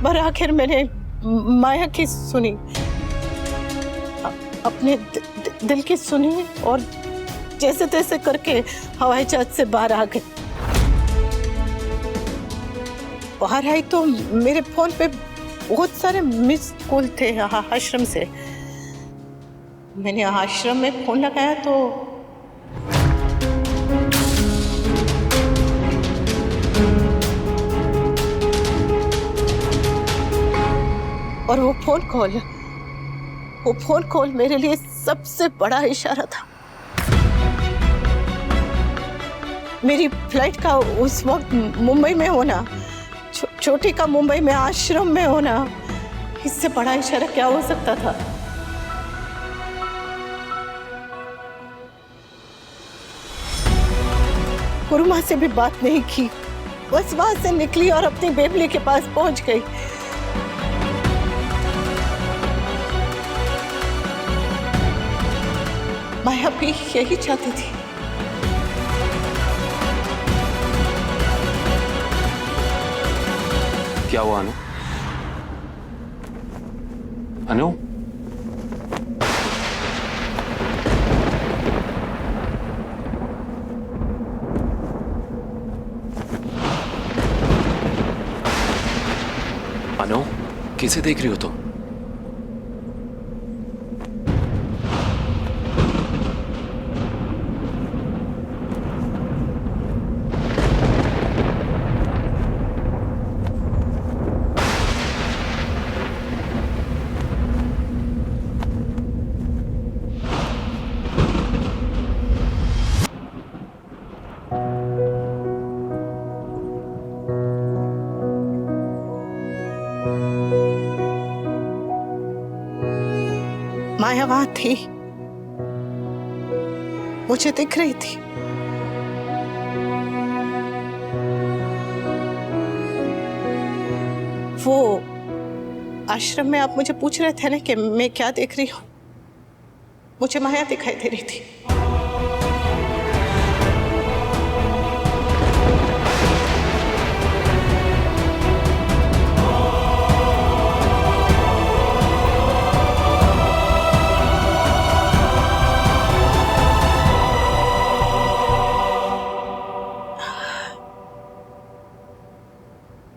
पर आखिर मैंने माया की सुनी, अपने दिल की सुनी और जैसे तैसे करके हवाई जहाज से बाहर आ गई। बाहर आई तो मेरे फोन पे बहुत सारे मिस कॉल थे आश्रम से। मैंने आश्रम में फोन लगाया तो और वो फोन कॉल मेरे लिए सबसे बड़ा इशारा था। मेरी फ्लाइट का उस वक्त मुंबई में होना, छोटी का मुंबई में आश्रम में होना, इससे बड़ा इशारा क्या हो सकता था। गुरुमा से भी बात नहीं की, बस वहां से निकली और अपनी बेबली के पास पहुंच गई। माया भी यही चाहती थी। क्या हुआ अनु? अनु? अनु, किसे देख रही हो तुम? माया वहां थी, मुझे दिख रही थी। वो आश्रम में आप मुझे पूछ रहे थे ना कि मैं क्या देख रही हूं, मुझे माया दिखाई दे रही थी।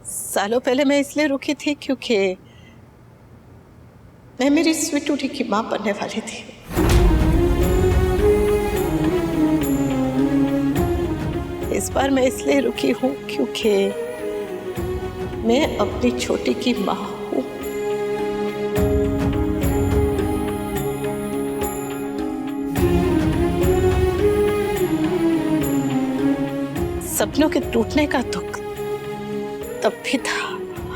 सालों पहले मैं इसलिए रुकी थी क्योंकि मैं मेरी स्वीटूटी की मां बनने वाली थी। इस बार मैं इसलिए रुकी हूं क्योंकि मैं अपनी छोटी की मां हूं। सपनों के टूटने का दुख तब भी था,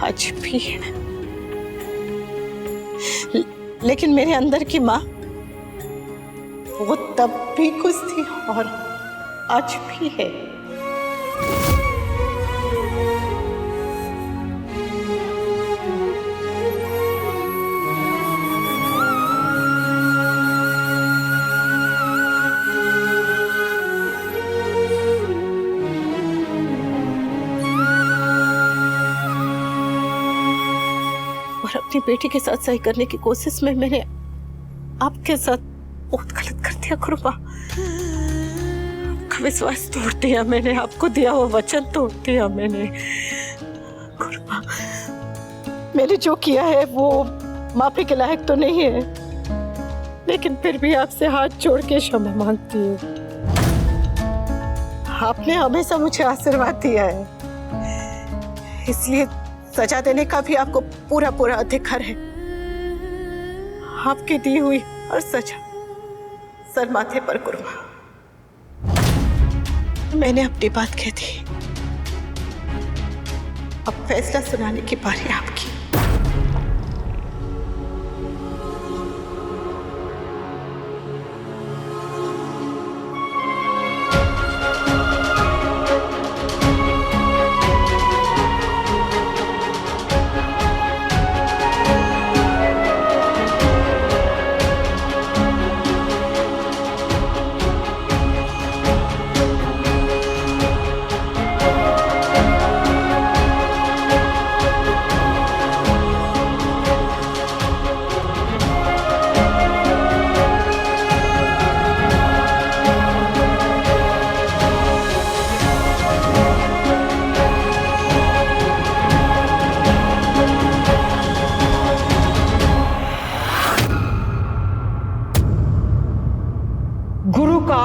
आज भी है, लेकिन मेरे अंदर की माँ वो तब भी खुश थी और आज भी है। और अपनी बेटी के साथ सही करने की कोशिश में मैंने आपके साथ बहुत गलत कर दिया गुरुमा। आपका विश्वास तोड़ दिया मैंने, आपको दिया हुआ वचन तोड़ दिया मैंने। गुरुमा, मैंने जो किया है वो माफी के लायक तो नहीं है, लेकिन फिर भी आपसे हाथ जोड़ के क्षमा मांगती हूँ। आपने हमेशा मुझे आशीर्वाद दिया है, इसलिए सजा देने का भी आपको पूरा पूरा अधिकार है। आपकी दी हुई हर सजा सर माथे पर गुरुमा। मैंने अपनी बात कह दी, अब फैसला सुनाने की बारी आपकी।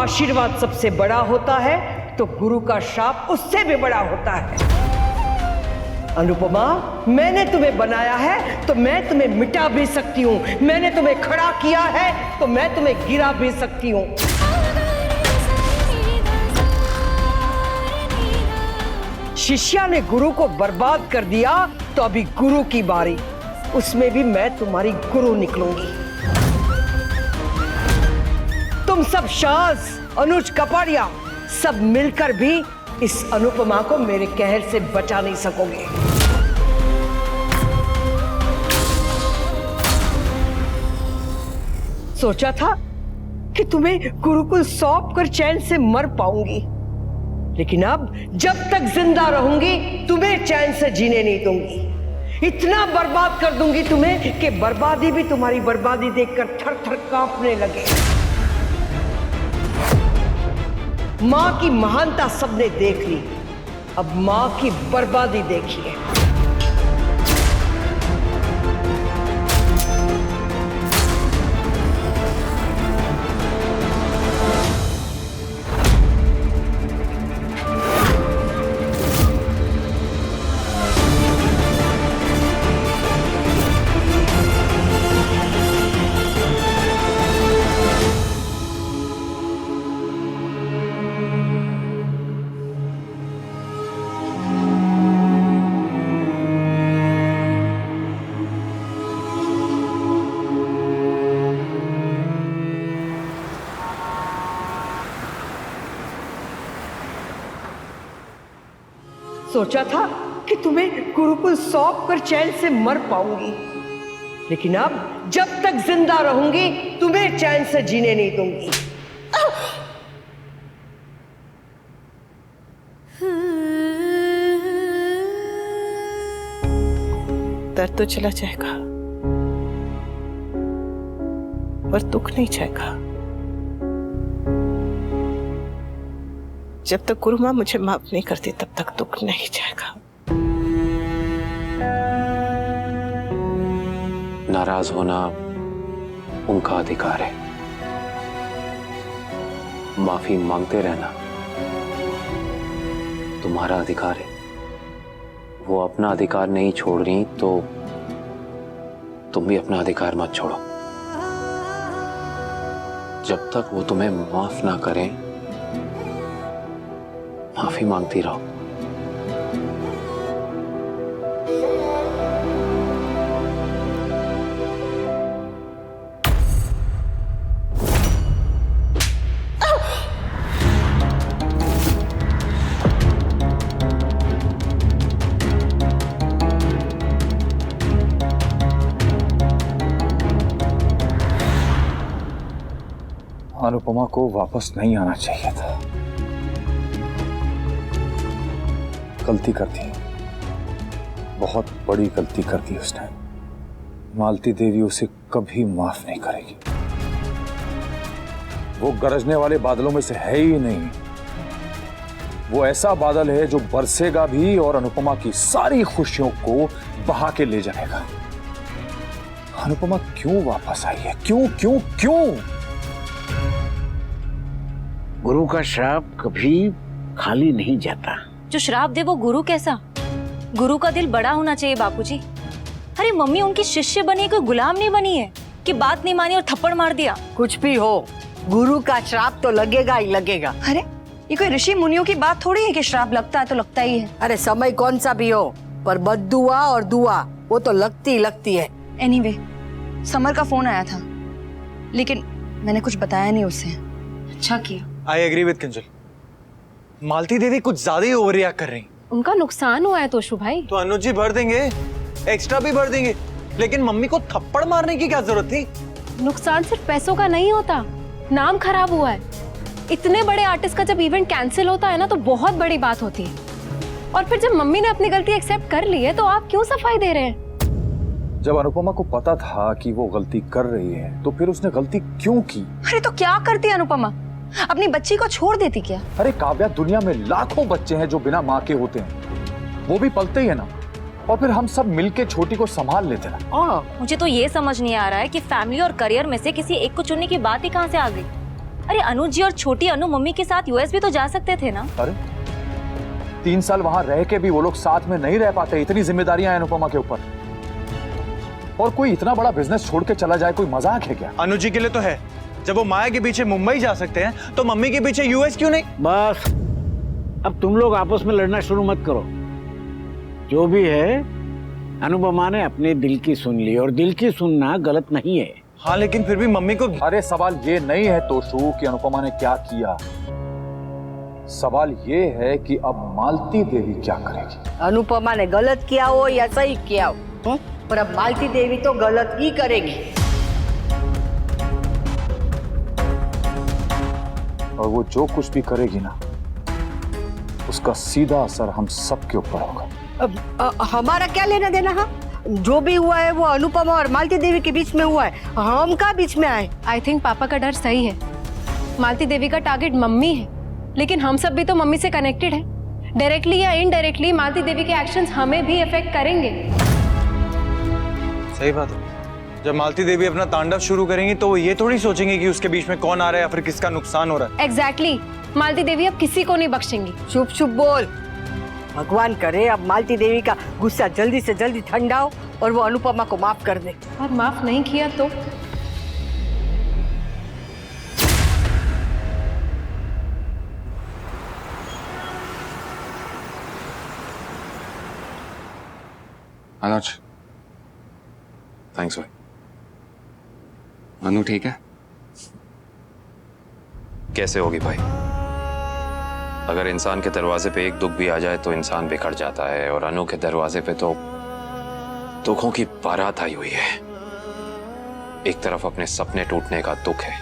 आशीर्वाद सबसे बड़ा होता है तो गुरु का श्राप उससे भी बड़ा होता है। अनुपमा, मैंने तुम्हें बनाया है तो मैं तुम्हें मिटा भी सकती हूँ, मैंने तुम्हें खड़ा किया है तो मैं तुम्हें गिरा भी सकती हूँ। शिष्या ने गुरु को बर्बाद कर दिया तो अभी गुरु की बारी, उसमें भी मैं तुम्हारी गुरु निकलूंगी। तुम सब शाज, अनुज कपाड़िया सब मिलकर भी इस अनुपमा को मेरे कहर से बचा नहीं सकोगे। सोचा था कि तुम्हें गुरुकुल सौंप कर चैन से मर पाऊंगी, लेकिन अब जब तक जिंदा रहूंगी तुम्हें चैन से जीने नहीं दूंगी। इतना बर्बाद कर दूंगी तुम्हें कि बर्बादी भी तुम्हारी बर्बादी देखकर थर थर कांपने लगे। मां की महानता सबने देख ली, अब मां की बर्बादी देखिए। सोचा था कि तुम्हें गुरुकुल सौंप कर चैन से मर पाऊंगी, लेकिन अब जब तक जिंदा रहूंगी तुम्हें चैन से जीने नहीं दूंगी। दर्द तो चला जाएगा पर दुख नहीं जाएगा। जब तक गुरु माँ मुझे माफ नहीं करती तब तक दुख नहीं जाएगा। नाराज होना उनका अधिकार है, माफी मांगते रहना तुम्हारा अधिकार है। वो अपना अधिकार नहीं छोड़ रही तो तुम भी अपना अधिकार मत छोड़ो। जब तक वो तुम्हें माफ ना करें माफी मांगती रहो। अनुपमा को वापस नहीं आना चाहिए था। गलती कर दी, बहुत बड़ी गलती कर दी उसने। मालती देवी उसे कभी माफ नहीं करेगी। वो गरजने वाले बादलों में से है ही नहीं। वो ऐसा बादल है जो बरसेगा भी और अनुपमा की सारी खुशियों को बहा के ले जाएगा। अनुपमा क्यों वापस आई है? क्यों क्यों क्यों? गुरु का श्राप कभी खाली नहीं जाता। जो श्राप दे वो गुरु कैसा? गुरु का दिल बड़ा होना चाहिए बापूजी। अरे मम्मी उनकी शिष्य बनी, कोई गुलाम नहीं बनी है कि बात नहीं मानी और थप्पड़ मार दिया। कुछ भी हो, गुरु का श्राप तो लगेगा ही लगेगा। अरे ये कोई ऋषि मुनियों की बात थोड़ी है कि श्राप लगता है तो लगता ही है। अरे समय कौन सा भी हो, पर बद्दुआ और दुआ वो तो लगती है। एनीवे, समर का फोन आया था लेकिन मैंने कुछ बताया नहीं उसे। अच्छा किया। I agree with Kinjal. Malti दीदी कुछ ज्यादा ही ओवर रिएक्ट कर रही। उनका नुकसान हुआ है तोशु भाई। तो अनुज जी भर देंगे, एक्स्ट्रा भी भर देंगे, लेकिन मम्मी को थप्पड़ मारने की क्या जरूरत थी? नुकसान सिर्फ पैसों का नहीं होता, नाम खराब हुआ है। इतने बड़े आर्टिस्ट का जब इवेंट कैंसिल होता है ना तो बहुत बड़ी बात होती है। और फिर जब मम्मी ने अपनी गलती एक्सेप्ट कर ली है तो आप क्यों सफाई दे रहे हैं? जब अनुपमा को पता था कि वो गलती कर रही है तो फिर उसने गलती क्यों की? अरे तो क्या करती अनुपमा, अपनी बच्ची को छोड़ देती क्या? अरे काव्या, दुनिया में लाखों बच्चे हैं जो बिना माँ के होते हैं, वो भी पलते ही है ना, और फिर हम सब मिलके छोटी को संभाल लेते ना। मुझे तो ये समझ नहीं आ रहा है कि फैमिली और करियर में से किसी एक को चुनने की बात ही कहाँ से आ गई। अरे अनुज जी और छोटी अनु मम्मी के साथ यूएस भी तो जा सकते थे ना। अरे 3 साल वहां रह के भी वो लोग साथ में नहीं रह पाते, इतनी जिम्मेदारियां हैं अनुपमा के ऊपर। और कोई इतना बड़ा बिजनेस छोड़ के चला जाए, कोई मजाक है क्या? अनुज जी के लिए तो है, जब वो माया के पीछे मुंबई जा सकते हैं तो मम्मी के पीछे यूएस क्यों नहीं? बस अब तुम लोग आपस में लड़ना शुरू मत करो। जो भी है अनुपमा ने अपने दिल की सुन ली, और दिल की सुनना गलत नहीं है। हाँ लेकिन फिर भी मम्मी को। अरे सवाल ये नहीं है तोशु कि अनुपमा ने क्या किया, सवाल ये है कि अब मालती देवी क्या करेगी। अनुपमा ने गलत किया हो या सही किया हो, पर अब मालती देवी तो गलत ही करेगी। और वो जो कुछ भी करेगी ना, उसका सीधा असर हम सबके ऊपर होगा। अब हमारा क्या लेना देना? हाँ, जो भी हुआ है वो अनुपमा और मालती देवी के बीच में हुआ है, हम का बीच में आए। आई थिंक पापा का डर सही है। मालती देवी का टारगेट मम्मी है, लेकिन हम सब भी तो मम्मी से कनेक्टेड है। डायरेक्टली या इनडायरेक्टली मालती देवी के एक्शंस हमें भी इफेक्ट करेंगे। सही बात है, जब मालती देवी अपना तांडव शुरू करेंगी तो वो ये थोड़ी सोचेंगे कि उसके बीच में कौन आ रहा है या फिर किसका नुकसान हो रहा है। एग्जैक्टली, मालती देवी अब किसी को नहीं बख्शेंगी। चुप चुप बोल। भगवान करे अब मालती देवी का गुस्सा जल्दी से जल्दी ठंडा हो और वो अनुपमा को माफ कर दे। और माफ नहीं किया तो अनुज, थैंक्स भाई। अनु ठीक है? कैसे होगी भाई? अगर इंसान के दरवाजे पे एक दुख भी आ जाए तो इंसान बिखर जाता है, और अनु के दरवाजे पे तो दुखों की बारात आई हुई है। एक तरफ अपने सपने टूटने का दुख है,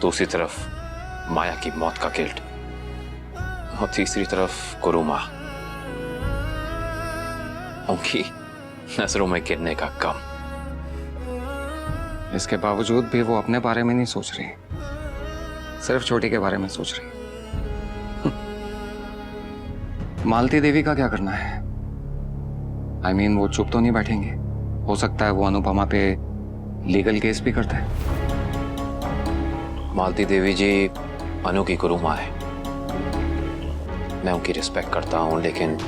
दूसरी तरफ माया की मौत का गिल्ट, और तीसरी तरफ गुरु माँ, उनकी नजरों में गिरने का गम। इसके बावजूद भी वो अपने बारे में नहीं सोच रही, सिर्फ छोटी के बारे में सोच रही। मालती देवी का क्या करना है? I mean, वो चुप तो नहीं बैठेंगे। हो सकता है वो अनुपमा पे लीगल केस भी करते हैं। मालती देवी जी अनु की गुरु माँ है, मैं उनकी रिस्पेक्ट करता हूं, लेकिन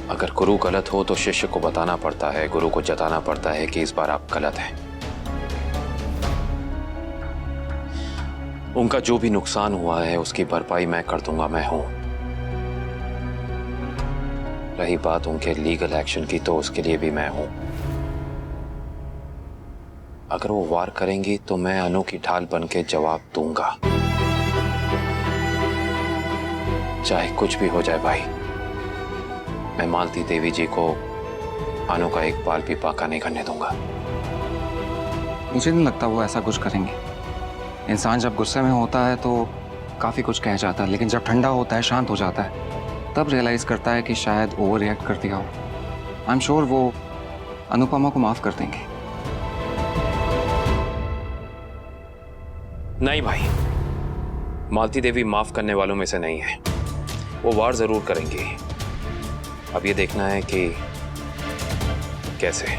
अगर गुरु गलत हो तो शिष्य को बताना पड़ता है, गुरु को जताना पड़ता है कि इस बार आप गलत हैं। उनका जो भी नुकसान हुआ है उसकी भरपाई मैं कर दूंगा, मैं हूं। रही बात उनके लीगल एक्शन की, तो उसके लिए भी मैं हूं। अगर वो वार करेंगी तो मैं अनु की ढाल बन के जवाब दूंगा, चाहे कुछ भी हो जाए भाई। मैं मालती देवी जी को अनु का एक बाल भी पाका नहीं करने दूंगा। मुझे नहीं लगता वो ऐसा कुछ करेंगे। इंसान जब गुस्से में होता है तो काफी कुछ कह जाता है, लेकिन जब ठंडा होता है, शांत हो जाता है, तब रियलाइज करता है कि शायद ओवर रिएक्ट कर दिया हो। आई एम श्योर वो अनुपमा को माफ कर देंगे। नहीं भाई, मालती देवी माफ करने वालों में से नहीं है। वो वार जरूर करेंगी, अब ये देखना है कि कैसे।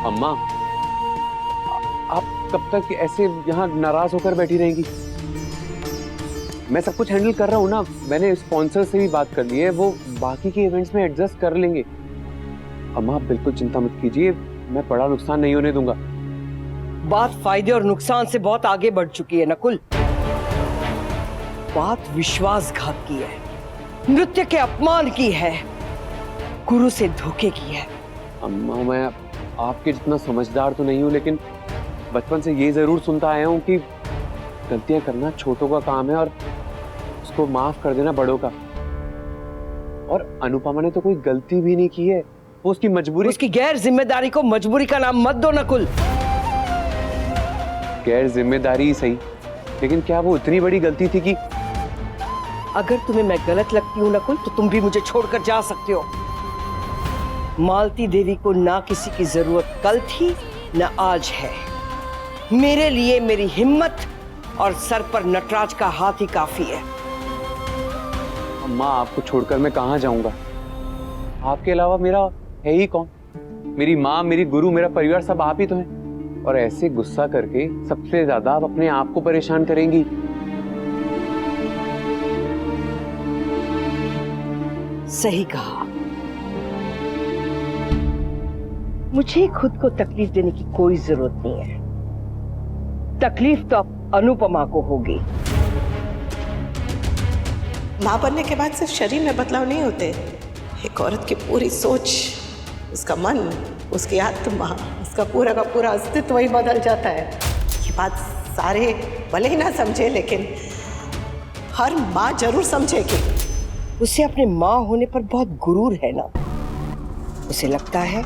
अम्मा, आप कब तक ऐसे यहाँ नाराज होकर बैठी रहेंगी? मैं सब कुछ हैंडल कर रहा हूँ ना, मैंने स्पॉन्सर से भी बात कर ली है, वो बाकी के इवेंट्स में एडजस्ट कर लेंगे। अम्मा आप बिल्कुल चिंता मत कीजिए, मैं बड़ा नुकसान नहीं होने दूंगा। बात फायदे और नुकसान से बहुत आगे बढ़ चुकी है नकुल। बात विश्वासघात की है, नृत्य के अपमान की है, गुरु से धोखे की है। अम्मा मैं आपके जितना समझदार तो नहीं हूँ, लेकिन बचपन से ये जरूर सुनता आया हूँ कि गलतियां करना छोटों का काम है और उसको माफ कर देना बड़ों का। और अनुपमा ने तो कोई गलती भी नहीं की है, वो उसकी मजबूरी, उसकी गैर जिम्मेदारी को मजबूरी का नाम मत दो नकुल। गैर जिम्मेदारी ही सही, लेकिन क्या वो इतनी बड़ी गलती थी कि? अगर तुम्हें मैं गलत लगती हूँ नकुल तो तुम भी मुझे छोड़कर जा सकते हो। मालती देवी को ना किसी की जरूरत कल थी ना आज है। मेरे लिए मेरी हिम्मत और सर पर नटराज का हाथ ही काफी है। अम्मा, आपको छोड़कर मैं कहाँ जाऊंगा? आपके अलावा मेरा है ही कौन? मेरी माँ, मेरी गुरु, मेरा परिवार सब आप ही तो हैं। और ऐसे गुस्सा करके सबसे ज्यादा आप अपने आप को परेशान करेंगी। सही कहा। मुझे खुद को तकलीफ देने की कोई जरूरत नहीं है। तकलीफ तो अब अनुपमा को होगी। माँ बनने के बाद सिर्फ शरीर में बदलाव नहीं होते, एक औरत की पूरी सोच, उसका मन, उसकी आत्मा, उसका पूरा का पूरा अस्तित्व ही बदल जाता है। ये बात सारे भले ही ना समझे, लेकिन हर माँ जरूर समझेगी। उसे अपने माँ होने पर बहुत गुरूर है ना। उसे लगता है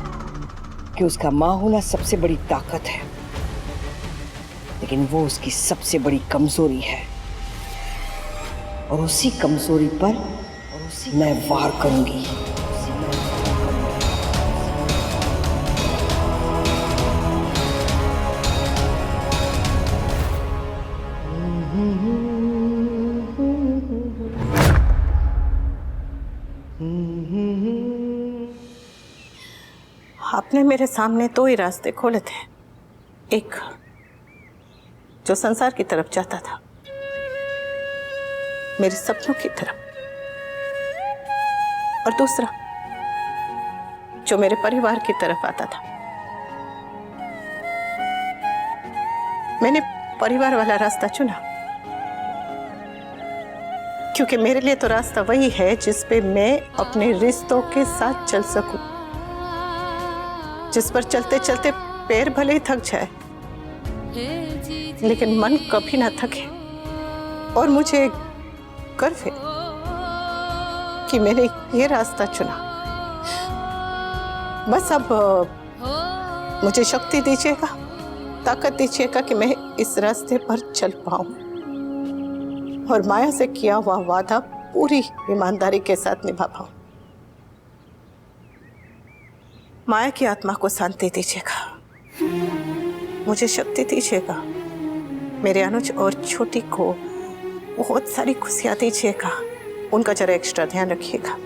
कि उसका माँ होना सबसे बड़ी ताकत है, लेकिन वो उसकी सबसे बड़ी कमजोरी है। और उसी कमजोरी पर मैं वार करूंगी। आपने मेरे सामने दो ही रास्ते खोले थे, एक जो संसार की तरफ जाता था, मेरे सपनों की तरफ, और दूसरा जो मेरे परिवार की तरफ आता था। मैंने परिवार वाला रास्ता चुना, क्योंकि मेरे लिए तो रास्ता वही है जिस पे मैं अपने रिश्तों के साथ चल सकूं, जिस पर चलते चलते पैर भले ही थक जाए, लेकिन मन कभी ना थके। और मुझे गर्व है कि मैंने ये रास्ता चुना। बस अब मुझे शक्ति दीजिएगा, ताकत दीजिएगा कि मैं इस रास्ते पर चल पाऊं और माया से किया हुआ वादा पूरी ईमानदारी के साथ निभा पाऊं। माया की आत्मा को शांति दीजिएगा, मुझे शक्ति दीजिएगा, मेरे अनुज और छोटी को बहुत सारी खुशियां दीजिएगा, उनका जरा एक्स्ट्रा ध्यान रखिएगा,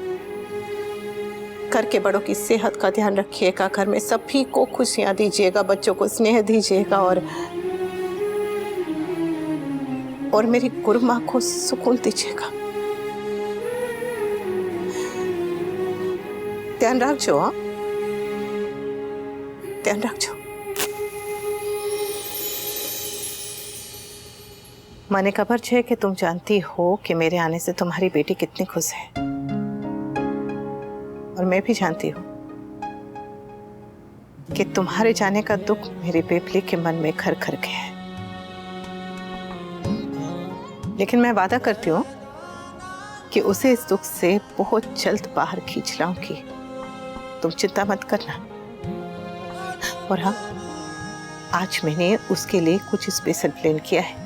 घर के बड़ों की सेहत का ध्यान रखिएगा, घर में सभी को खुशियां दीजिएगा, बच्चों को स्नेह दीजिएगा, और मेरी गुरु माँ को सुकून दीजिएगा। ध्यान रखो, हाँ, ध्यान रखो। माने खबर है कि तुम जानती हो कि मेरे आने से तुम्हारी बेटी कितनी खुश है, और मैं भी जानती हूँ कि तुम्हारे जाने का दुख मेरी बेबली के मन में घर घर गया है। लेकिन मैं वादा करती हूँ कि उसे इस दुख से बहुत जल्द बाहर खींच लाऊंगी, तुम चिंता मत करना। और हाँ, आज मैंने उसके लिए कुछ स्पेशल प्लान किया है।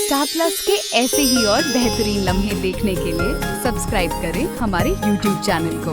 स्टार प्लस के ऐसे ही और बेहतरीन लम्हे देखने के लिए सब्सक्राइब करें हमारे YouTube चैनल को।